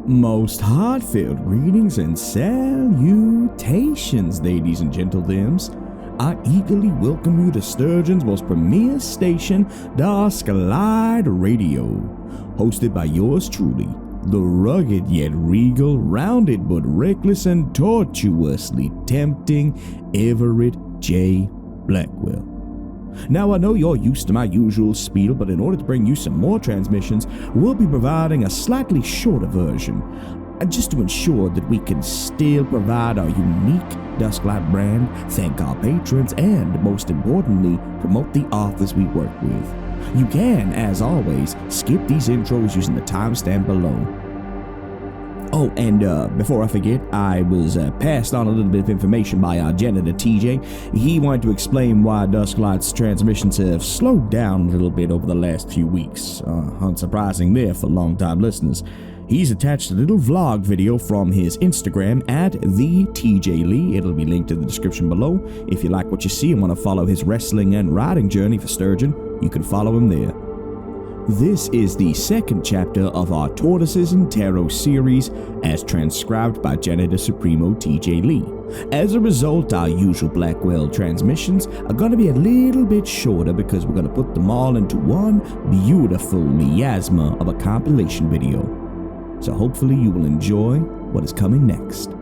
Most heartfelt greetings and salutations, ladies and gentlethems. I eagerly welcome you to Sturgeon's most premier station, Dusk Light Radio, hosted by yours truly, the rugged yet regal, rounded but reckless and tortuously tempting Everett J. Blackwell. Now, I know you're used to my usual spiel, but in order to bring you some more transmissions, we'll be providing a slightly shorter version, just to ensure that we can still provide our unique Dusklight brand, thank our patrons, and, most importantly, promote the authors we work with. You can, as always, skip these intros using the timestamp below. Oh, and before I forget, I was passed on a little bit of information by our janitor, TJ. He wanted to explain why Dusklight's transmissions have slowed down a little bit over the last few weeks. Unsurprising there for long-time listeners. He's attached a little vlog video from his Instagram at @TheTJLee. It'll be linked in the description below. If you like what you see and want to follow his wrestling and riding journey for Sturgeon, you can follow him there. This is the second chapter of our Tortoises and Tarot series, as transcribed by Janitor Supremo TJ Lee. As a result, our usual Blackwell transmissions are going to be a little bit shorter because we're going to put them all into one beautiful miasma of a compilation video. So hopefully you will enjoy what is coming next.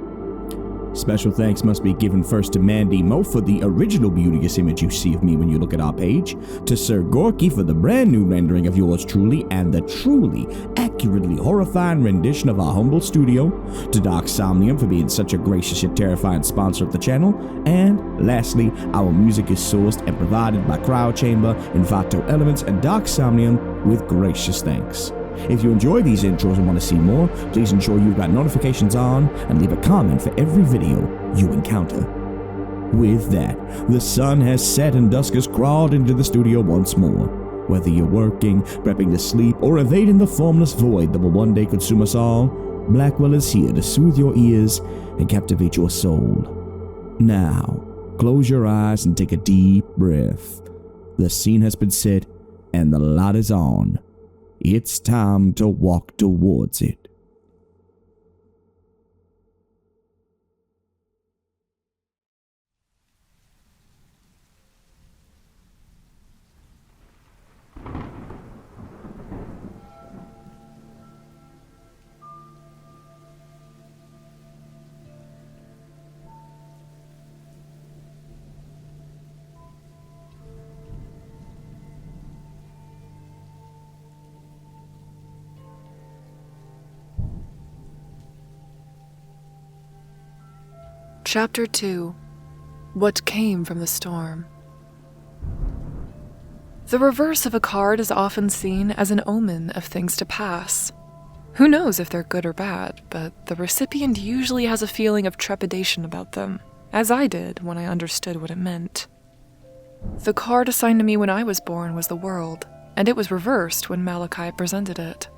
Special thanks must be given first to Mandy Mo for the original beauteous image you see of me when you look at our page, to Sir Gorky for the brand new rendering of yours truly and the truly, accurately horrifying rendition of our humble studio, to Dark Somnium for being such a gracious yet terrifying sponsor of the channel, and lastly, our music is sourced and provided by Crowd Chamber, Invato Elements, and Dark Somnium with gracious thanks. If you enjoy these intros and want to see more, please ensure you've got notifications on and leave a comment for every video you encounter. With that, the sun has set and dusk has crawled into the studio once more. Whether you're working, prepping to sleep, or evading the formless void that will one day consume us all, Blackwell is here to soothe your ears and captivate your soul. Now, close your eyes and take a deep breath. The scene has been set and the light is on. It's time to walk towards it. Chapter 2. What Came from the Storm. The reverse of a card is often seen as an omen of things to pass. Who knows if they're good or bad, but the recipient usually has a feeling of trepidation about them, as I did when I understood what it meant. The card assigned to me when I was born was the World, and it was reversed when Malachi presented it.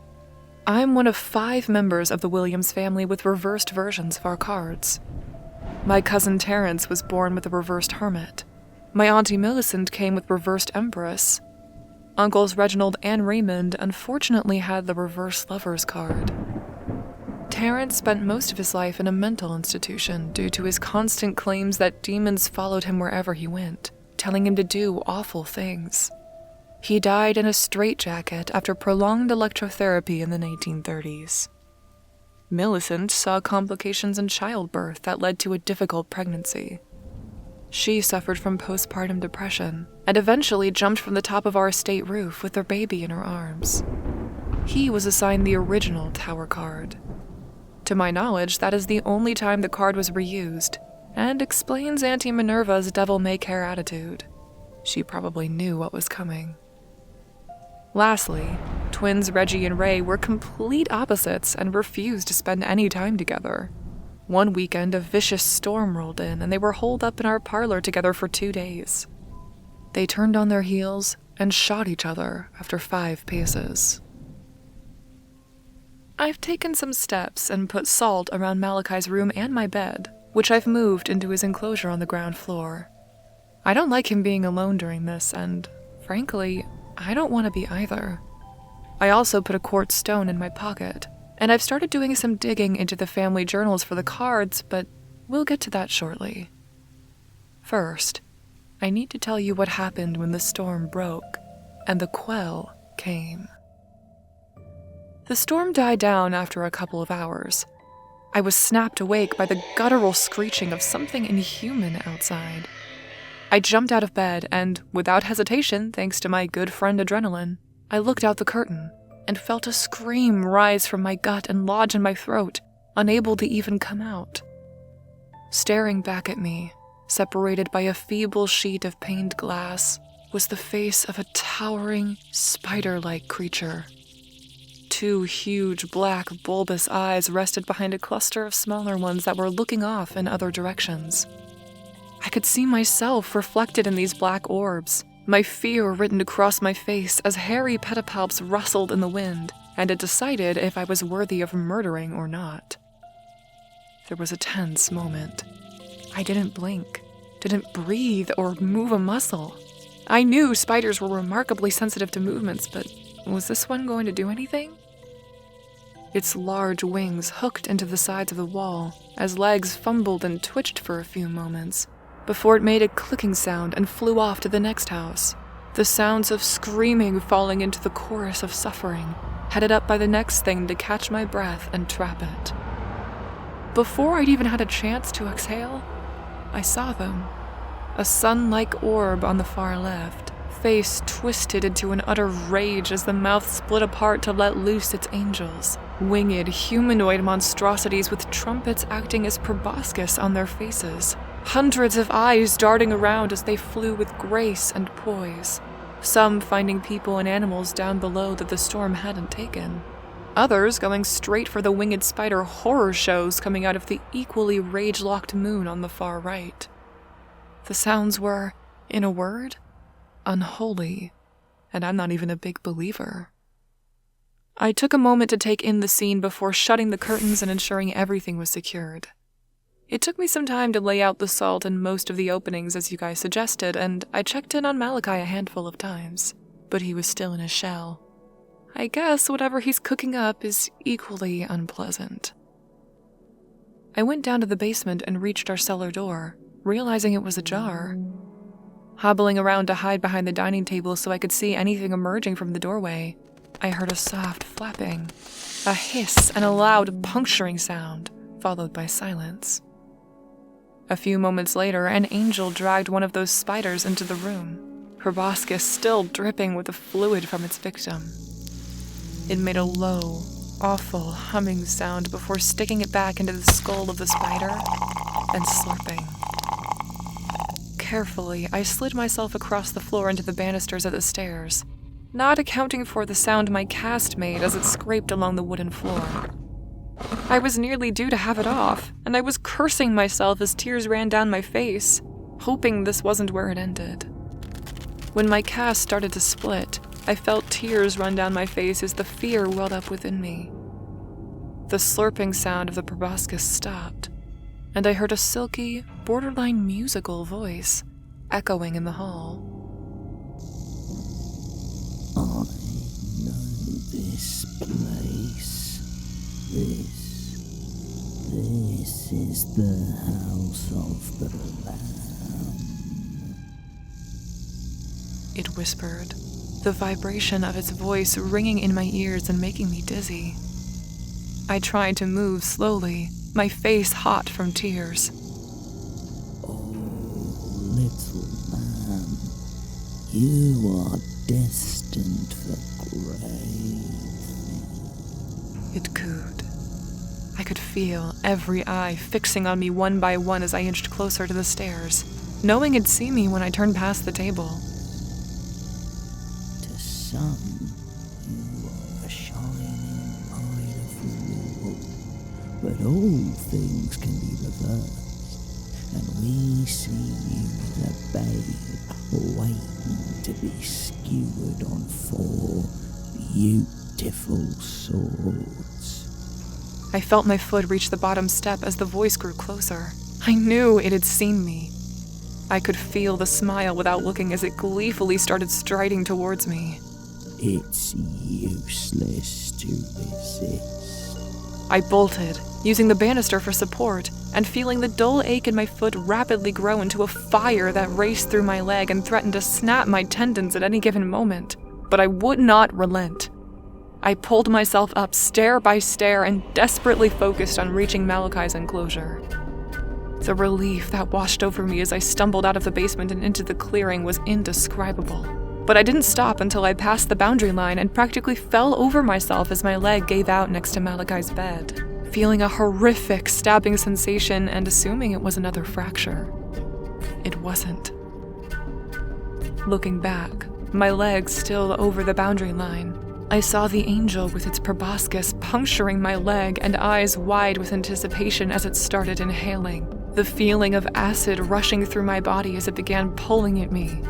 I'm one of 5 members of the Williams family with reversed versions of our cards. My cousin Terence was born with a reversed Hermit. My auntie Millicent came with reversed Empress. Uncles Reginald and Raymond unfortunately had the reverse Lover's card. Terence spent most of his life in a mental institution due to his constant claims that demons followed him wherever he went, telling him to do awful things. He died in a straitjacket after prolonged electrotherapy in the 1930s. Millicent saw complications in childbirth that led to a difficult pregnancy. She suffered from postpartum depression and eventually jumped from the top of our estate roof with their baby in her arms. He was assigned the original Tower card. To my knowledge, that is the only time the card was reused, and explains Auntie Minerva's devil-may-care attitude. She probably knew what was coming. Lastly, twins Reggie and Ray were complete opposites and refused to spend any time together. One weekend, a vicious storm rolled in, and they were holed up in our parlor together for 2 days. They turned on their heels and shot each other after 5 paces. I've taken some steps and put salt around Malachi's room and my bed, which I've moved into his enclosure on the ground floor. I don't like him being alone during this, and, frankly, I don't want to be either. I also put a quartz stone in my pocket, And I've started doing some digging into the family journals for the cards, but we'll get to that shortly. First, I need to tell you what happened when the storm broke and the quell came. The storm died down after a couple of hours. I was snapped awake by the guttural screeching of something inhuman outside. I jumped out of bed and, without hesitation, thanks to my good friend Adrenaline, I looked out the curtain and felt a scream rise from my gut and lodge in my throat, unable to even come out. Staring back at me, separated by a feeble sheet of paned glass, was the face of a towering, spider-like creature. 2 huge, black, bulbous eyes rested behind a cluster of smaller ones that were looking off in other directions. I could see myself reflected in these black orbs, my fear written across my face as hairy pedipalps rustled in the wind, and it decided if I was worthy of murdering or not. There was a tense moment. I didn't blink, didn't breathe, or move a muscle. I knew spiders were remarkably sensitive to movements, but was this one going to do anything? Its large wings hooked into the sides of the wall as legs fumbled and twitched for a few moments, before it made a clicking sound and flew off to the next house. The sounds of screaming falling into the chorus of suffering, headed up by the next thing to catch my breath and trap it. Before I'd even had a chance to exhale, I saw them. A sun-like orb on the far left, face twisted into an utter rage as the mouth split apart to let loose its angels. Winged, humanoid monstrosities with trumpets acting as proboscis on their faces. Hundreds of eyes darting around as they flew with grace and poise. Some finding people and animals down below that the storm hadn't taken. Others going straight for the winged spider horror shows coming out of the equally rage-locked moon on the far right. The sounds were, in a word, unholy, and I'm not even a big believer. I took a moment to take in the scene before shutting the curtains and ensuring everything was secured. It took me some time to lay out the salt in most of the openings as you guys suggested, and I checked in on Malachi a handful of times, but he was still in his shell. I guess whatever he's cooking up is equally unpleasant. I went down to the basement and reached our cellar door, realizing it was ajar. Hobbling around to hide behind the dining table so I could see anything emerging from the doorway, I heard a soft flapping, a hiss, and a loud puncturing sound, followed by silence. A few moments later, an angel dragged one of those spiders into the room, proboscis still dripping with the fluid from its victim. It made a low, awful humming sound before sticking it back into the skull of the spider and slurping. Carefully, I slid myself across the floor into the banisters at the stairs, not accounting for the sound my cast made as it scraped along the wooden floor. I was nearly due to have it off, and I was cursing myself as tears ran down my face, hoping this wasn't where it ended. When my cast started to split, I felt tears run down my face as the fear welled up within me. The slurping sound of the proboscis stopped, and I heard a silky, borderline musical voice echoing in the hall. I know this place. This is the house of the Lamb. It whispered, the vibration of its voice ringing in my ears and making me dizzy. I tried to move slowly, my face hot from tears. Oh, little lamb, you are destined for great things. It cooed. I could feel every eye fixing on me one by one as I inched closer to the stairs, knowing it'd see me when I turned past the table. To some, you are a shining light of rule, but all things can be reversed, and we see you as a babe waiting to be skewered on 4 beautiful swords. I felt my foot reach the bottom step as the voice grew closer. I knew it had seen me. I could feel the smile without looking as it gleefully started striding towards me. It's useless to resist. I bolted, using the banister for support, and feeling the dull ache in my foot rapidly grow into a fire that raced through my leg and threatened to snap my tendons at any given moment. But I would not relent. I pulled myself up stair by stair and desperately focused on reaching Malachi's enclosure. The relief that washed over me as I stumbled out of the basement and into the clearing was indescribable. But I didn't stop until I passed the boundary line and practically fell over myself as my leg gave out next to Malachi's bed, feeling a horrific stabbing sensation and assuming it was another fracture. It wasn't. Looking back, my leg still over the boundary line, I saw the angel with its proboscis puncturing my leg and eyes wide with anticipation as it started inhaling, the feeling of acid rushing through my body as it began pulling at me.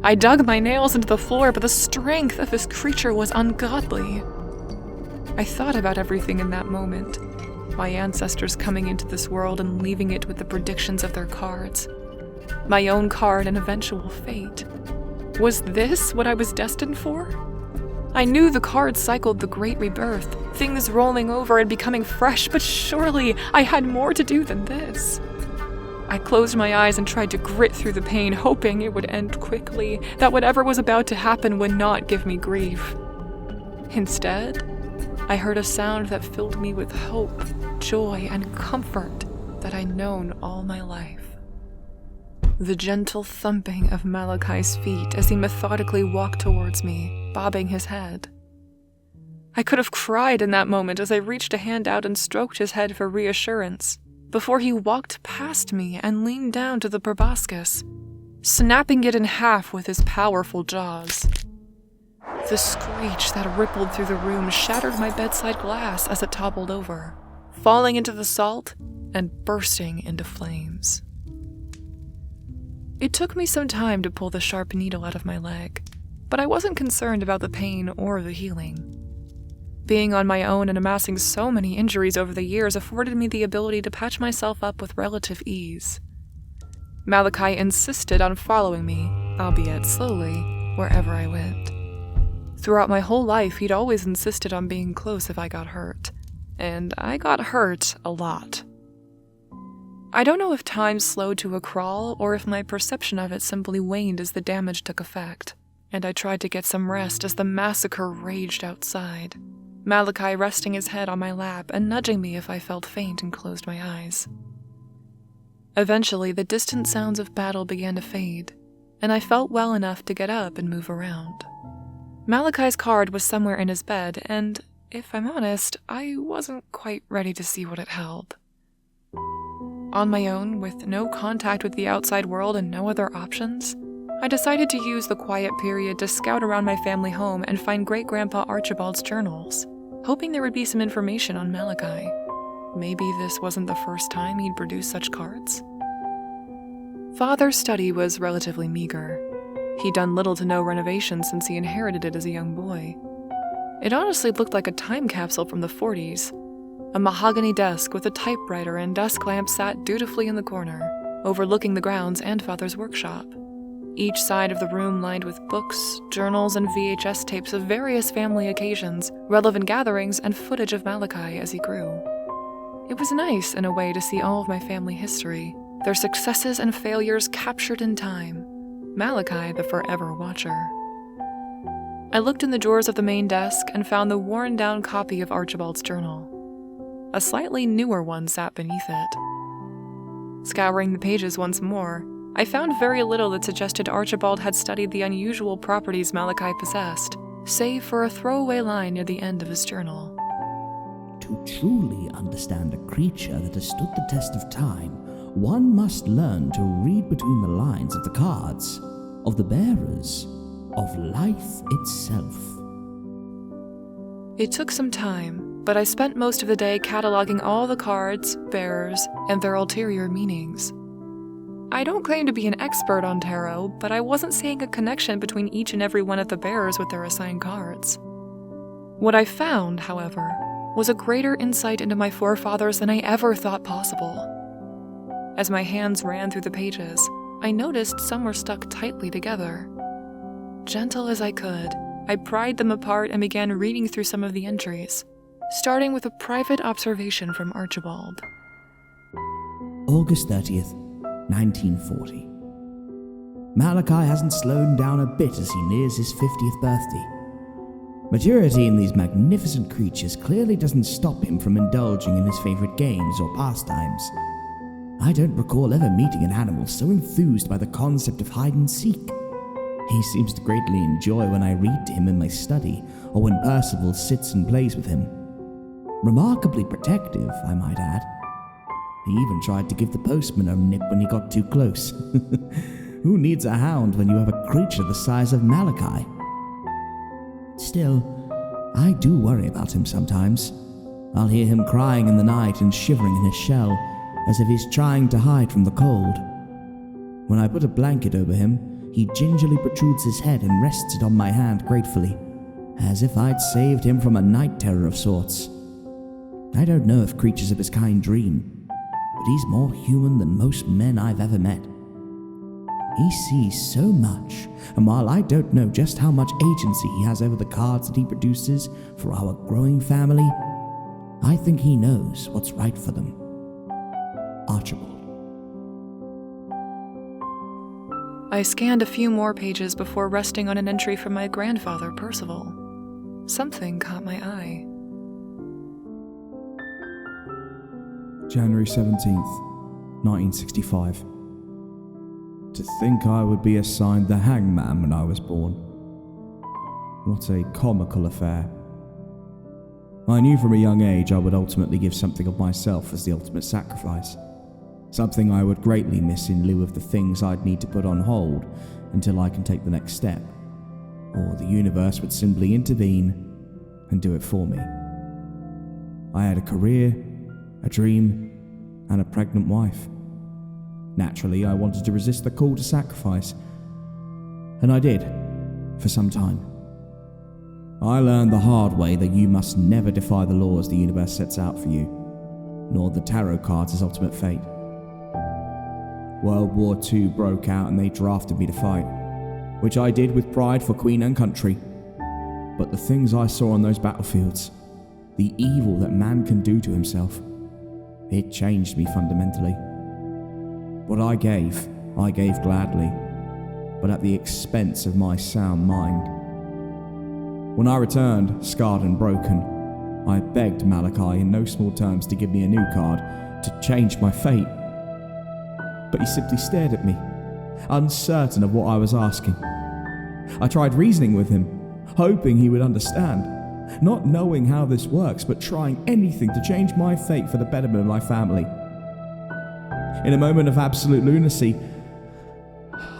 I dug my nails into the floor, but the strength of this creature was ungodly. I thought about everything in that moment. My ancestors coming into this world and leaving it with the predictions of their cards. My own card and eventual fate. Was this what I was destined for? I knew the cards cycled the Great Rebirth, things rolling over and becoming fresh, but surely I had more to do than this. I closed my eyes and tried to grit through the pain, hoping it would end quickly, that whatever was about to happen would not give me grief. Instead, I heard a sound that filled me with hope, joy, and comfort that I'd known all my life. The gentle thumping of Malachi's feet as he methodically walked towards me, bobbing his head. I could have cried in that moment as I reached a hand out and stroked his head for reassurance, before he walked past me and leaned down to the proboscis, snapping it in half with his powerful jaws. The screech that rippled through the room shattered my bedside glass as it toppled over, falling into the salt and bursting into flames. It took me some time to pull the sharp needle out of my leg, but I wasn't concerned about the pain or the healing. Being on my own and amassing so many injuries over the years afforded me the ability to patch myself up with relative ease. Malachi insisted on following me, albeit slowly, wherever I went. Throughout my whole life, he'd always insisted on being close if I got hurt, and I got hurt a lot. I don't know if time slowed to a crawl or if my perception of it simply waned as the damage took effect, and I tried to get some rest as the massacre raged outside, Malachi resting his head on my lap and nudging me if I felt faint and closed my eyes. Eventually, the distant sounds of battle began to fade, and I felt well enough to get up and move around. Malachi's card was somewhere in his bed, and, if I'm honest, I wasn't quite ready to see what it held. On my own, with no contact with the outside world and no other options, I decided to use the quiet period to scout around my family home and find Great-Grandpa Archibald's journals, hoping there would be some information on Malachi. Maybe this wasn't the first time he'd produced such cards. Father's study was relatively meager. He'd done little to no renovations since he inherited it as a young boy. It honestly looked like a time capsule from the 40s. A mahogany desk with a typewriter and desk lamp sat dutifully in the corner, overlooking the grounds and Father's workshop. Each side of the room lined with books, journals, and VHS tapes of various family occasions, relevant gatherings, and footage of Malachi as he grew. It was nice, in a way, to see all of my family history, their successes and failures captured in time. Malachi, the forever watcher. I looked in the drawers of the main desk and found the worn-down copy of Archibald's journal. A slightly newer one sat beneath it. Scouring the pages once more, I found very little that suggested Archibald had studied the unusual properties Malachi possessed, save for a throwaway line near the end of his journal. To truly understand a creature that has stood the test of time, one must learn to read between the lines of the cards, of the bearers, of life itself. It took some time, but I spent most of the day cataloging all the cards, bearers, and their ulterior meanings. I don't claim to be an expert on tarot, but I wasn't seeing a connection between each and every one of the bearers with their assigned cards. What I found, however, was a greater insight into my forefathers than I ever thought possible. As my hands ran through the pages, I noticed some were stuck tightly together. Gentle as I could, I pried them apart and began reading through some of the entries. starting with a private observation from Archibald. August 30th, 1940. Malachi hasn't slowed down a bit as he nears his 50th birthday. Maturity in these magnificent creatures clearly doesn't stop him from indulging in his favorite games or pastimes. I don't recall ever meeting an animal so enthused by the concept of hide and seek. He seems to greatly enjoy when I read to him in my study, or when Percival sits and plays with him. Remarkably protective, I might add. He even tried to give the postman a nip when he got too close. Who needs a hound when you have a creature the size of Malachi? Still, I do worry about him sometimes. I'll hear him crying in the night and shivering in his shell, as if he's trying to hide from the cold. When I put a blanket over him, he gingerly protrudes his head and rests it on my hand gratefully, as if I'd saved him from a night terror of sorts. I don't know if creatures of his kind dream, but he's more human than most men I've ever met. He sees so much, and while I don't know just how much agency he has over the cards that he produces for our growing family, I think he knows what's right for them. Archibald. I scanned a few more pages before resting on an entry from my grandfather, Percival. Something caught my eye. January 17th, 1965. To think I would be assigned the hangman when I was born. What a comical affair. I knew from a young age I would ultimately give something of myself as the ultimate sacrifice. Something I would greatly miss in lieu of the things I'd need to put on hold until I can take the next step. Or the universe would simply intervene and do it for me. I had a career, a dream, and a pregnant wife. Naturally, I wanted to resist the call to sacrifice, and I did, for some time. I learned the hard way that you must never defy the laws the universe sets out for you, nor the tarot cards' ultimate fate. World War II broke out and they drafted me to fight, which I did with pride for Queen and country. But the things I saw on those battlefields, the evil that man can do to himself, it changed me fundamentally. What I gave gladly, but at the expense of my sound mind. When I returned, scarred and broken, I begged Malachi in no small terms to give me a new card to change my fate. But he simply stared at me, uncertain of what I was asking. I tried reasoning with him, hoping he would understand, not knowing how this works, but trying anything to change my fate for the betterment of my family. In a moment of absolute lunacy,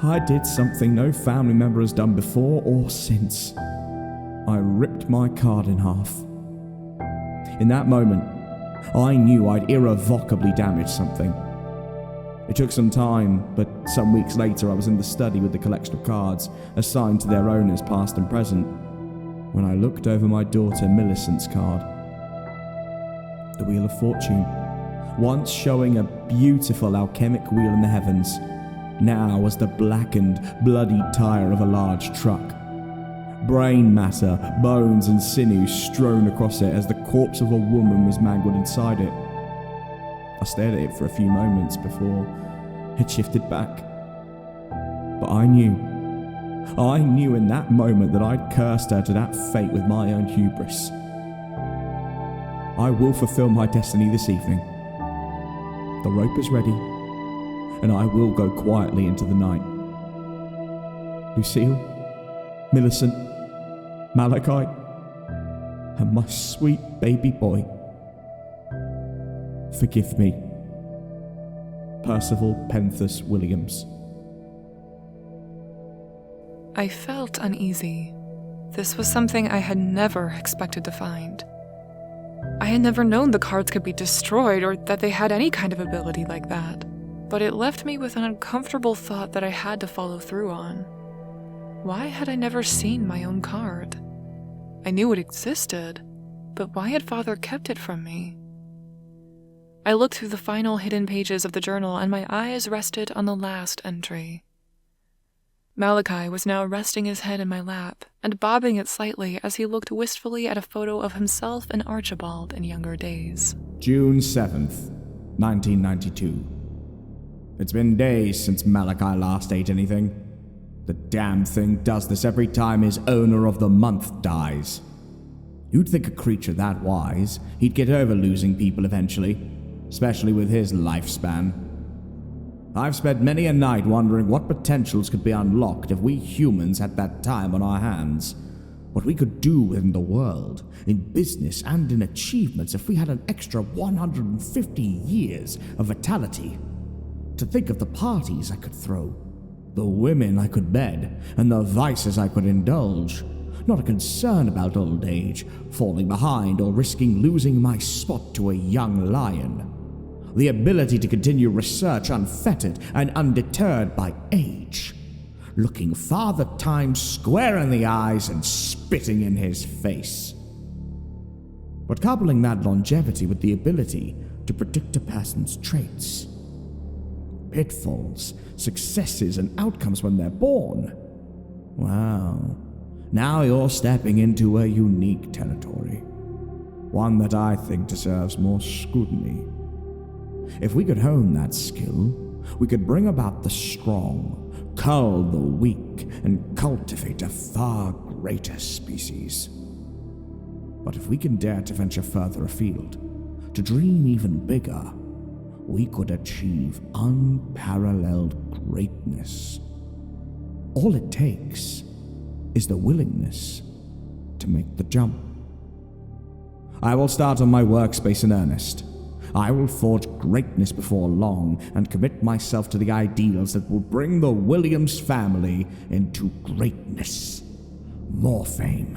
I did something no family member has done before or since. I ripped my card in half. In that moment, I knew I'd irrevocably damaged something. It took some time, but some weeks later I was in the study with the collection of cards assigned to their owners past and present, when I looked over my daughter Millicent's card. The Wheel of Fortune, once showing a beautiful alchemic wheel in the heavens, now was the blackened, bloodied tire of a large truck. Brain matter, bones and sinews strewn across it as the corpse of a woman was mangled inside it. I stared at it for a few moments before it shifted back. But I knew in that moment that I'd cursed her to that fate with my own hubris. I will fulfill my destiny this evening. The rope is ready, and I will go quietly into the night. Lucille, Millicent, Malachi, and my sweet baby boy. Forgive me. Percival Penthus Williams. I felt uneasy. This was something I had never expected to find. I had never known the cards could be destroyed or that they had any kind of ability like that, but it left me with an uncomfortable thought that I had to follow through on. Why had I never seen my own card? I knew it existed, but why had Father kept it from me? I looked through the final hidden pages of the journal and my eyes rested on the last entry. Malachi was now resting his head in my lap and bobbing it slightly as he looked wistfully at a photo of himself and Archibald in younger days. June 7th, 1992. It's been days since Malachi last ate anything. The damn thing does this every time his owner of the month dies. You'd think a creature that wise, he'd get over losing people eventually, especially with his lifespan. I've spent many a night wondering what potentials could be unlocked if we humans had that time on our hands. What we could do in the world, in business and in achievements if we had an extra 150 years of vitality. To think of the parties I could throw, the women I could bed, and the vices I could indulge. Not a concern about old age, falling behind, or risking losing my spot to a young lion. The ability to continue research unfettered and undeterred by age. Looking Father Time square in the eyes and spitting in his face. But coupling that longevity with the ability to predict a person's traits, pitfalls, successes, and outcomes when they're born. Wow. Now you're stepping into a unique territory. One that I think deserves more scrutiny. If we could hone that skill, we could bring about the strong, cull the weak, and cultivate a far greater species. But if we can dare to venture further afield, to dream even bigger, we could achieve unparalleled greatness. All it takes is the willingness to make the jump. I will start on my workspace in earnest. I will forge greatness before long and commit myself to the ideals that will bring the Williams family into greatness. More fame,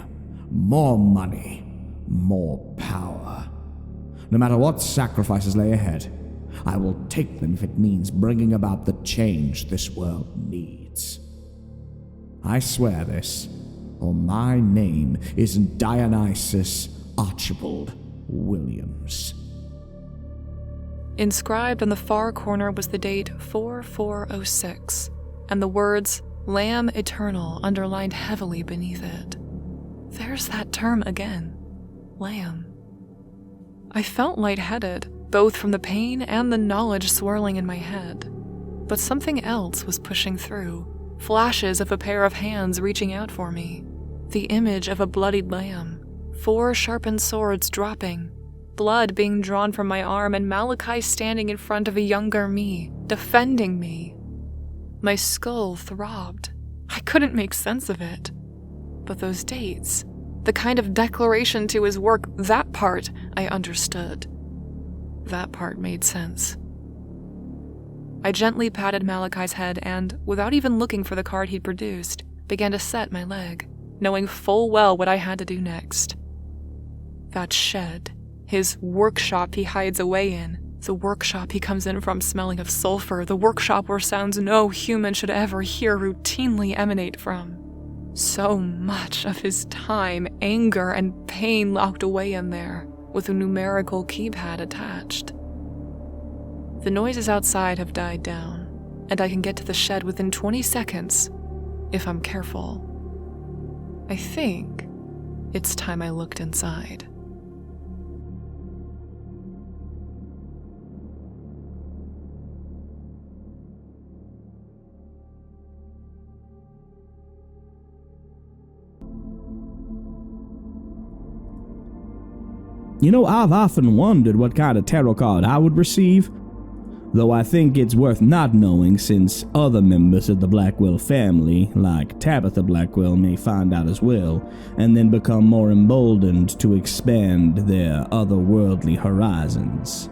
more money, more power. No matter what sacrifices lay ahead, I will take them if it means bringing about the change this world needs. I swear this, or my name is Dionysus Archibald Williams. Inscribed on the far corner was the date 4406, and the words Lamb Eternal underlined heavily beneath it. There's that term again, lamb. I felt lightheaded, both from the pain and the knowledge swirling in my head. But something else was pushing through, flashes of a pair of hands reaching out for me, the image of a bloodied lamb, 4 sharpened swords dropping, blood being drawn from my arm, and Malachi standing in front of a younger me, defending me. My skull throbbed. I couldn't make sense of it. But those dates, the kind of declaration to his work, that part I understood. That part made sense. I gently patted Malachi's head and, without even looking for the card he'd produced, began to set my leg, knowing full well what I had to do next. That shed, his workshop he hides away in, the workshop he comes in from smelling of sulfur, the workshop where sounds no human should ever hear routinely emanate from. So much of his time, anger, and pain locked away in there, with a numerical keypad attached. The noises outside have died down, and I can get to the shed within 20 seconds, if I'm careful. I think it's time I looked inside. You know, I've often wondered what kind of tarot card I would receive, though I think it's worth not knowing since other members of the Blackwell family, like Tabitha Blackwell, may find out as well, and then become more emboldened to expand their otherworldly horizons.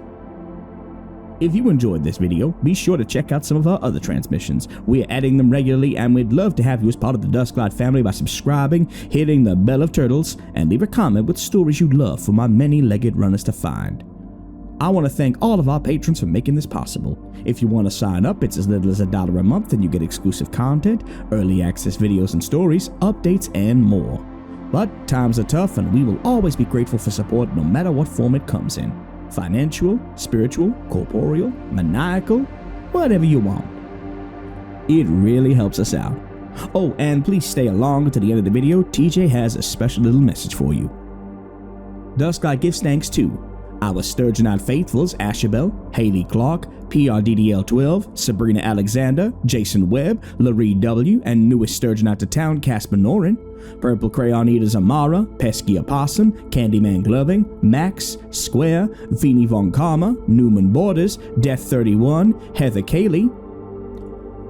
If you enjoyed this video, be sure to check out some of our other transmissions. We're adding them regularly, and we'd love to have you as part of the Dusklight family by subscribing, hitting the bell of turtles, and leave a comment with stories you'd love for my many-legged runners to find. I want to thank all of our patrons for making this possible. If you want to sign up, it's as little as $1 a month, and you get exclusive content, early access videos and stories, updates, and more. But times are tough, and we will always be grateful for support no matter what form it comes in. Financial, spiritual, corporeal, maniacal, whatever you want. It really helps us out. Oh, and please stay along to the end of the video. TJ has a special little message for you. Dusklight gives thanks to our Sturgeon faithfuls Ashabel, Haley Clark, PRDDL12, Sabrina Alexander, Jason Webb, Larry W, and newest Sturgeon to town Casper Norin, Purple Crayon Eaters Amara, Pesky Opossum, Candyman Gloving, Max, Square, Vini Von Karma, Newman Borders, Death 31, Heather Cayley,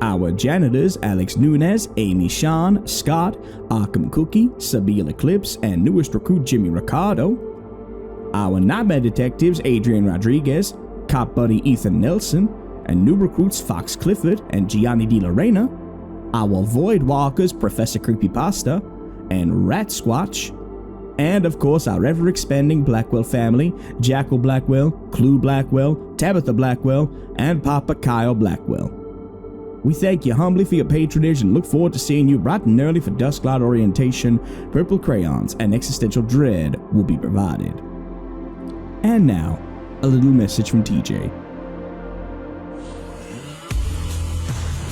our janitors Alex Nunez, Amy Sean, Scott, Arkham Cookie, Sabila Eclipse, and newest recruit Jimmy Ricardo, our nightmare detectives Adrian Rodriguez, cop buddy Ethan Nelson, and new recruits Fox Clifford and Gianni Di Lorena, our void walkers Professor Creepypasta and Rat Squatch, and of course our ever-expanding Blackwell family, Jackal Blackwell, Clue Blackwell, Tabitha Blackwell, and Papa Kyle Blackwell. We thank you humbly for your patronage and look forward to seeing you bright and early for Dusklight orientation. Purple crayons and existential dread will be provided. And now, a little message from TJ.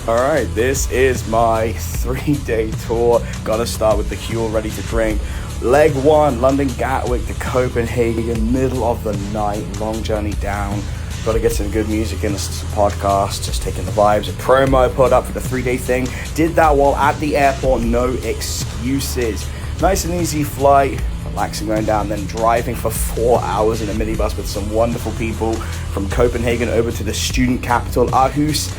Alright, this is my 3-day tour. Gotta start with the cure, ready to drink. Leg 1, London Gatwick to Copenhagen, middle of the night, long journey down. Gotta get some good music in, listen to some podcasts, just taking the vibes. A promo I put up for the 3-day thing. Did that while at the airport, no excuses. Nice and easy flight. Relaxing going down, then driving for 4 hours in a minibus with some wonderful people from Copenhagen over to the student capital, Aarhus.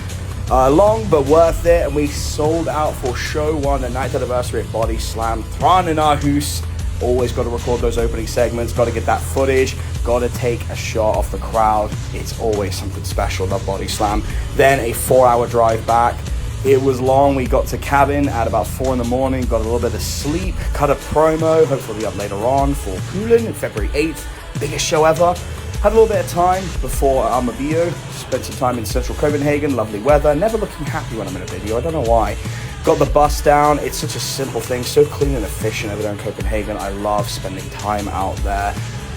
Long but worth it, and we sold out for show 1, the 9th anniversary of Body Slam. Thran in Aarhus. Always got to record those opening segments, got to get that footage, got to take a shot of the crowd. It's always something special, that Body Slam. Then a 4-hour drive back. It was long. We got to cabin at about 4 in the morning, got a little bit of sleep, cut a promo, hopefully up later on for Poulin, February 8th, biggest show ever. Had a little bit of time before Armabio, spent some time in central Copenhagen, lovely weather, never looking happy when I'm in a video, I don't know why. Got the bus down, it's such a simple thing, so clean and efficient over there in Copenhagen. I love spending time out there.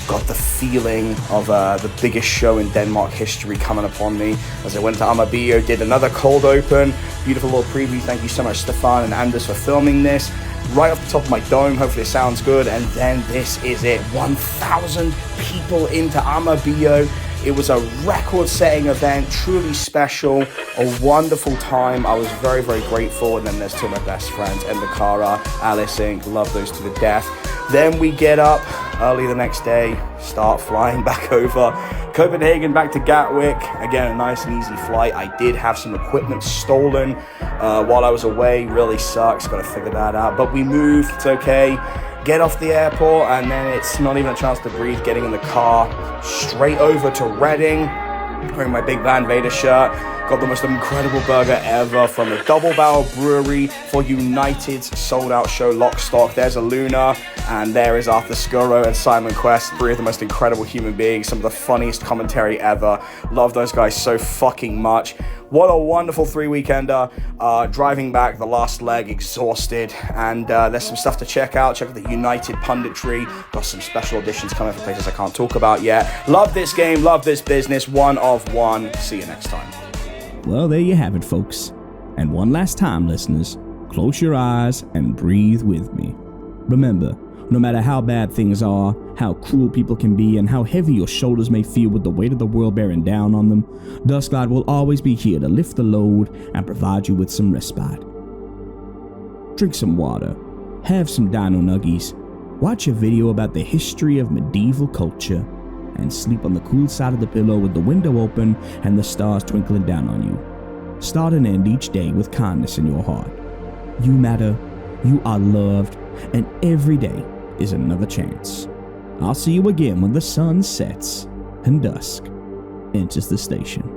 Got the feeling of the biggest show in Denmark history coming upon me as I went to Amabio, did another cold open, beautiful little preview. Thank you so much, Stefan and Anders, for filming this. Right off the top of my dome, hopefully it sounds good, and then this is it. 1,000 people into Amabio. It was a record-setting event, truly special, a wonderful time. I was very, very grateful. And then there's two of my best friends, Endakara, Alice Inc., love those to the death. Then we get up early the next day, start flying back over Copenhagen, back to Gatwick. Again, a nice and easy flight. I did have some equipment stolen while I was away. Really sucks, got to figure that out. But we moved, it's okay. Get off the airport, and then it's not even a chance to breathe, getting in the car, straight over to Reading, wearing my Big Van Vader shirt. Got the most incredible burger ever from the Double Barrel Brewery for United's sold-out show, Lockstock. There's a Luna, and there is Arthur Scuro and Simon Quest, 3 of the most incredible human beings, some of the funniest commentary ever. Love those guys so fucking much. What a wonderful 3-weekender. Driving back, the last leg, exhausted, and there's some stuff to check out. Check out the United punditry. Got some special editions coming from places I can't talk about yet. Love this game, love this business. 1 of 1. See you next time. Well, there you have it, folks. And one last time, listeners, close your eyes and breathe with me. Remember, no matter how bad things are, how cruel people can be, and how heavy your shoulders may feel with the weight of the world bearing down on them, Dusklight will always be here to lift the load and provide you with some respite. Drink some water, have some dino nuggies, watch a video about the history of medieval culture, and sleep on the cool side of the pillow with the window open and the stars twinkling down on you. Start and end each day with kindness in your heart. You matter, you are loved, and every day is another chance. I'll see you again when the sun sets and dusk enters the station.